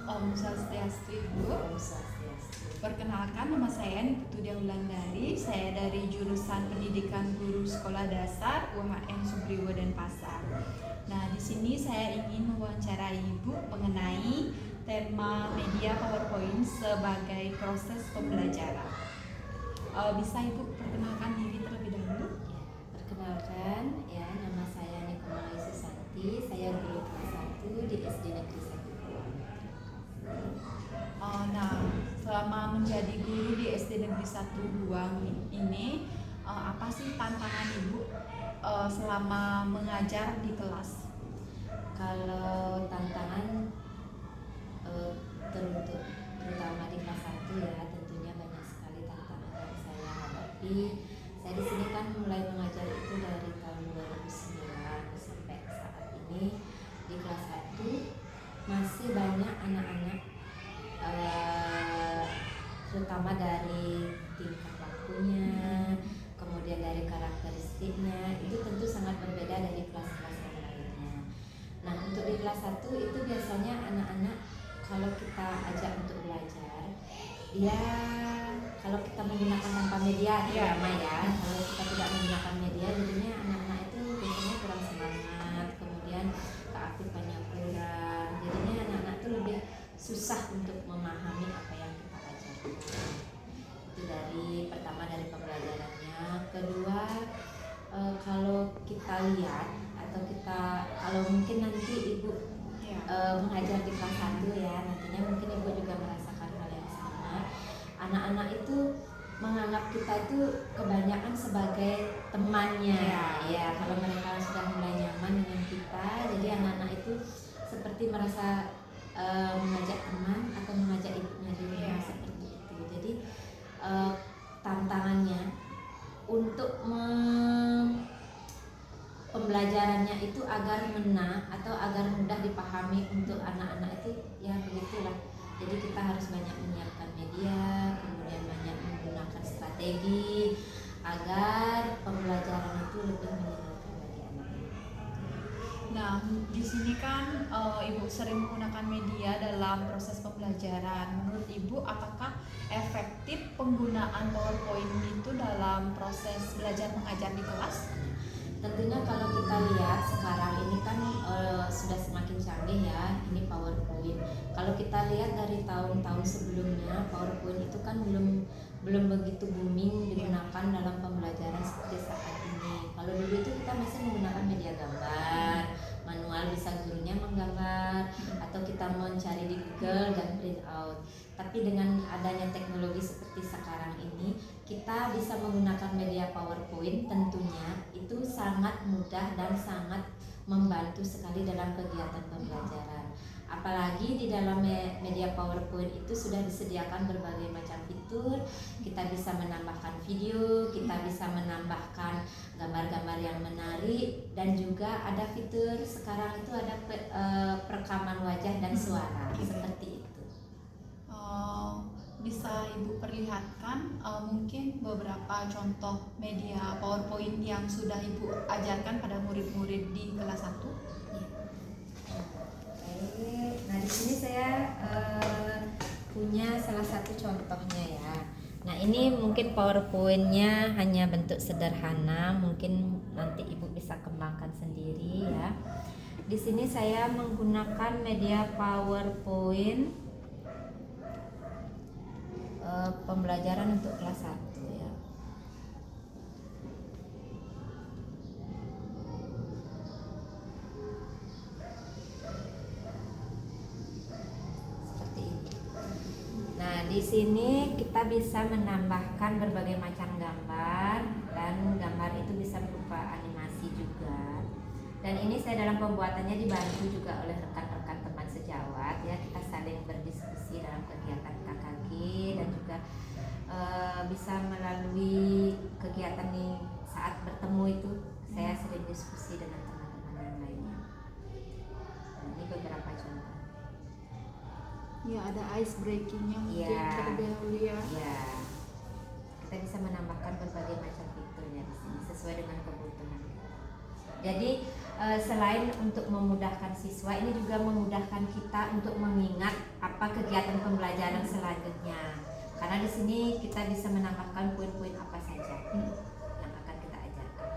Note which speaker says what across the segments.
Speaker 1: Om Swastiastu Ibu.
Speaker 2: Om Swastiastu.
Speaker 1: Perkenalkan, nama saya Niputu Wulandari. Saya dari jurusan Pendidikan Guru Sekolah Dasar UHM Subriwo Denpasar. Nah, di sini saya ingin mewawancarai Ibu mengenai tema media PowerPoint sebagai proses pembelajaran. Bisa Ibu perkenalkan diri terlebih dahulu?
Speaker 2: Ya, perkenalkan, ya, nama saya Nikomai Susanti. Saya guru kelas 1 di SD Negeri 1.
Speaker 1: Nah, selama menjadi guru di SD Negeri 1 Luang ini, apa sih tantangan Ibu selama mengajar di kelas?
Speaker 2: Kalau tantangan terutama di kelas 1 ya, tentunya banyak sekali tantangan yang saya hadapi. Saya di sini kan mulai mengajar itu dari tahun 2009 sampai saat ini. Di kelas 1 masih banyak anak-anak, terutama dari tingkah lakunya, kemudian dari karakteristiknya, itu tentu sangat berbeda dari kelas-kelas yang lainnya. Nah, untuk di kelas 1 itu biasanya anak-anak kalau kita ajak untuk belajar, ya kalau kita menggunakan tanpa media ya, kalau kita tidak menggunakan media, jadinya anak-anak itu biasanya kurang semangat, kemudian keaktifannya kurang, jadinya anak-anak itu lebih susah untuk memahami apa yang kita ajarkan. Itu dari pertama, dari pembelajarannya. Kedua, kalau kita lihat atau kalau mungkin nanti Ibu mengajar di kelas 1 ya, nantinya mungkin Ibu juga merasakan hal yang sama. Anak-anak itu menganggap kita itu kebanyakan sebagai temannya, ya. Kalau mereka sudah mulai nyaman dengan kita, jadi anak-anak itu seperti merasa mengajak teman atau mengajak ibunya di rumah, seperti itu. Jadi tantangannya untuk pembelajarannya itu agar mena atau agar mudah dipahami untuk anak-anak itu, ya begitulah. Jadi kita harus banyak menyiapkan media, kemudian banyak menggunakan strategi agar pembelajaran itu lebih menyenangkan bagi anak-anak.
Speaker 1: Nah, di sini kan Ibu sering menggunakan media dalam proses pembelajaran. Menurut Ibu, apakah efektif penggunaan PowerPoint itu dalam proses belajar mengajar di kelas?
Speaker 2: Tentunya kalau kita lihat sekarang ini kan sudah semakin canggih ya, ini PowerPoint. Kalau kita lihat dari tahun-tahun sebelumnya, PowerPoint itu kan belum begitu booming digunakan dalam pembelajaran seperti saat ini. Kalau dulu itu kita masih menggunakan media gambar, manual, bisa gurunya menggambar atau kita mencari di Google dan print out. Tapi dengan adanya teknologi seperti sekarang ini, kita bisa menggunakan media PowerPoint, tentunya itu sangat mudah dan sangat membantu sekali dalam kegiatan pembelajaran. Apalagi di dalam media PowerPoint itu sudah disediakan berbagai macam fitur. Kita bisa menambahkan video, kita bisa menambahkan gambar-gambar yang menarik, dan juga ada fitur sekarang itu ada perekaman wajah dan suara, seperti itu.
Speaker 1: Bisa Ibu perlihatkan mungkin beberapa contoh media PowerPoint yang sudah Ibu ajarkan pada murid-murid di kelas 1?
Speaker 2: Nah, di sini saya punya salah satu contohnya ya. Nah, ini mungkin PowerPoint-nya hanya bentuk sederhana, mungkin nanti Ibu bisa kembangkan sendiri ya. Di sini saya menggunakan media PowerPoint pembelajaran untuk kelas 1 ya. Seperti ini. Nah, di sini kita bisa menambahkan berbagai macam gambar, dan gambar itu bisa berupa animasi juga. Dan ini saya dalam pembuatannya dibantu juga oleh rekan-rekan teman sejawat ya. Kita saling berdiskusi dalam kegiatan KKG, dan juga bisa melalui kegiatan nih saat bertemu itu saya sering diskusi dengan teman-teman yang lainnya. Nah, ini beberapa contoh.
Speaker 1: Ya, ada ice breakingnya mungkin terlebih dahulu ya.
Speaker 2: Ya, kita bisa menambahkan berbagai macam fiturnya di sini sesuai dengan kebutuhan. Jadi selain untuk memudahkan siswa, ini juga memudahkan kita untuk mengingat apa kegiatan pembelajaran selanjutnya. Karena di sini kita bisa menambahkan poin-poin apa saja yang akan kita ajarkan.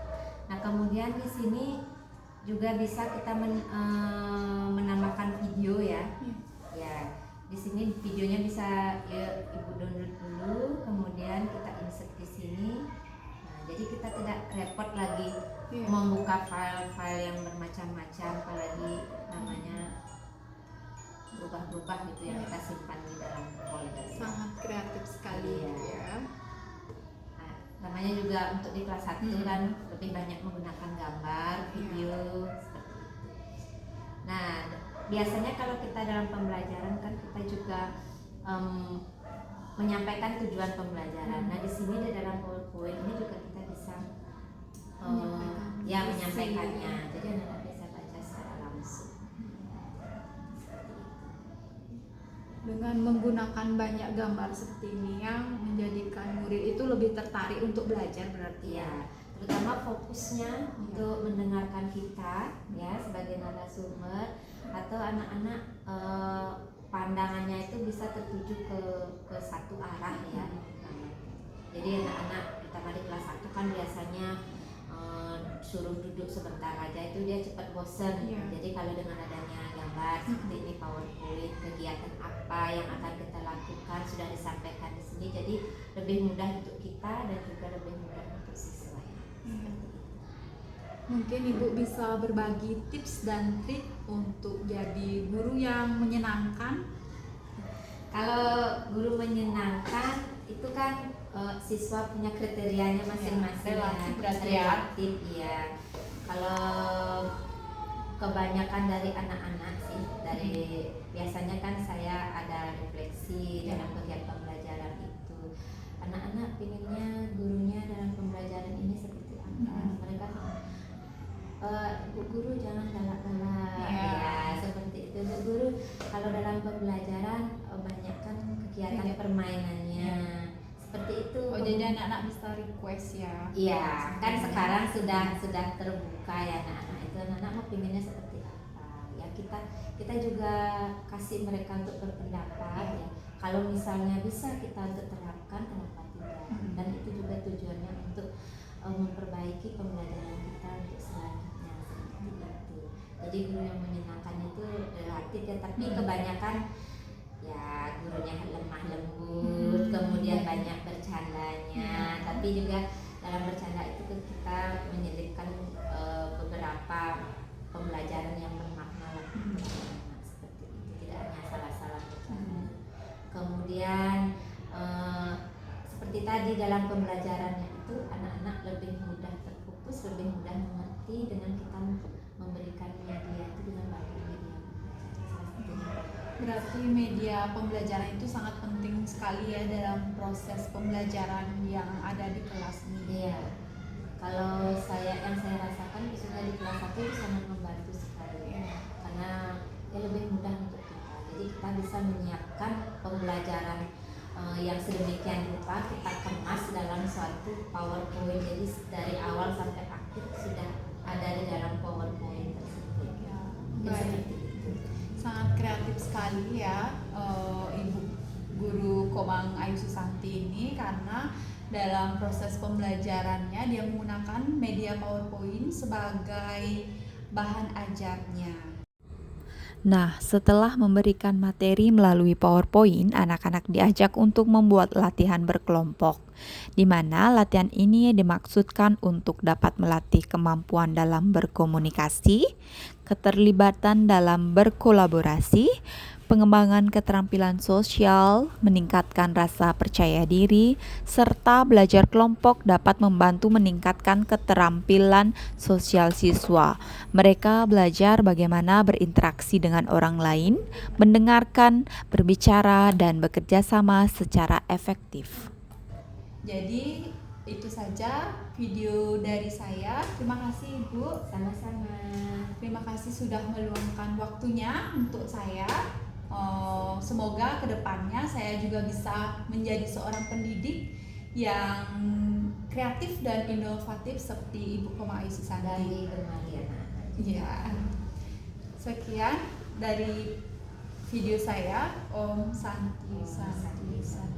Speaker 2: Nah, kemudian di sini juga bisa kita menambahkan video ya. Ya, di sini videonya bisa ya, Ibu download dulu, kemudian kita insert di sini. Nah, jadi kita tidak repot lagi membuka file-file yang bermacam-macam, apalagi namanya berubah-ubah gitu yang kita simpan di dalam folder.
Speaker 1: Sangat kreatif sekali ya.
Speaker 2: Nah, namanya juga untuk di kelas 1 kan lebih banyak menggunakan gambar, video seperti itu. Nah, biasanya kalau kita dalam pembelajaran kan kita juga menyampaikan tujuan pembelajaran. Nah, di sini di dalam PowerPoint ini juga kita bisa menyampaikannya. Jadi anak-anak bisa baca secara langsung.
Speaker 1: Dengan menggunakan banyak gambar seperti ini yang menjadikan murid itu lebih tertarik untuk belajar berarti
Speaker 2: ya. Terutama fokusnya untuk mendengarkan kita ya sebagai narasumber, atau anak-anak pandangannya itu bisa tertuju ke satu arah ya. Jadi anak-anak terutama di kelas 1 kan biasanya suruh duduk sebentar aja itu dia cepat bosan. Jadi kalau dengan adanya gambar seperti ini, PowerPoint, kegiatan apa yang akan kita lakukan sudah disampaikan di sini, jadi lebih mudah untuk kita dan juga lebih mudah untuk siswa.
Speaker 1: Mungkin Ibu bisa berbagi tips dan trik untuk jadi guru yang menyenangkan.
Speaker 2: Kalau guru menyenangkan itu kan siswa punya kriterianya masing-masing relatif ya. Kalau kebanyakan dari anak-anak sih, dari biasanya kan saya ada refleksi dalam kegiatan pembelajaran itu. Anak-anak pinginnya gurunya dalam pembelajaran ini seperti apa? Mereka Bu guru jangan galak-galak ya, seperti itu. Bu guru kalau dalam pembelajaran banyakkan kegiatan permainannya. Seperti itu.
Speaker 1: Oh, jadi anak-anak bisa request ya.
Speaker 2: Iya, kan sekarang sudah terbuka ya anak-anak itu. Anak-anak mau pinginnya seperti apa? Ya kita juga kasih mereka untuk berpendapat ya. Kalau misalnya bisa kita untuk terapkan, kenapa tidak? Dan itu juga tujuannya untuk memperbaiki pembelajaran kita untuk selanjutnya seperti itu. Jadi guru yang menyenangkan itu relatif ya, tapi kebanyakan ya gurunya lemah lembut, kemudian banyak bercandanya, tapi juga dalam bercanda itu kita menyelipkan beberapa pembelajaran yang bermakna seperti itu, tidak hanya salah-salah bercanda. Kemudian seperti tadi dalam pembelajarannya itu anak-anak lebih mudah terfokus, lebih mudah mengerti dengan kita memberikan media itu dengan baik media.
Speaker 1: Berarti media pembelajaran itu sangat penting sekali ya dalam proses pembelajaran yang ada di kelas ini.
Speaker 2: Iya. Kalau yang saya rasakan khususnya di kelas 1 itu sangat membantu sekali. Karena lebih mudah untuk kita. Jadi kita bisa menyiapkan pembelajaran yang sedemikian rupa, kita kemas dalam suatu PowerPoint. Jadi dari awal sampai akhir sudah ada di dalam PowerPoint tersebut.
Speaker 1: Baik. Sangat kreatif sekali ya Ibu Guru Komang Ayu Susanti ini, karena dalam proses pembelajarannya dia menggunakan media PowerPoint sebagai bahan ajarnya.
Speaker 3: Nah, setelah memberikan materi melalui PowerPoint, anak-anak diajak untuk membuat latihan berkelompok, di mana latihan ini dimaksudkan untuk dapat melatih kemampuan dalam berkomunikasi, keterlibatan dalam berkolaborasi, pengembangan keterampilan sosial, meningkatkan rasa percaya diri, serta belajar kelompok dapat membantu meningkatkan keterampilan sosial siswa. Mereka belajar bagaimana berinteraksi dengan orang lain, mendengarkan, berbicara, dan bekerja sama secara efektif.
Speaker 1: Jadi itu saja video dari saya. Terima kasih Ibu.
Speaker 2: Sama-sama.
Speaker 1: Terima kasih sudah meluangkan waktunya untuk saya. Semoga kedepannya saya juga bisa menjadi seorang pendidik yang kreatif dan inovatif seperti Ibu Komang Ayu Susanti.
Speaker 2: Dari Gemaliana.
Speaker 1: Ya. Sekian dari video saya. Om Santi Santi Santi.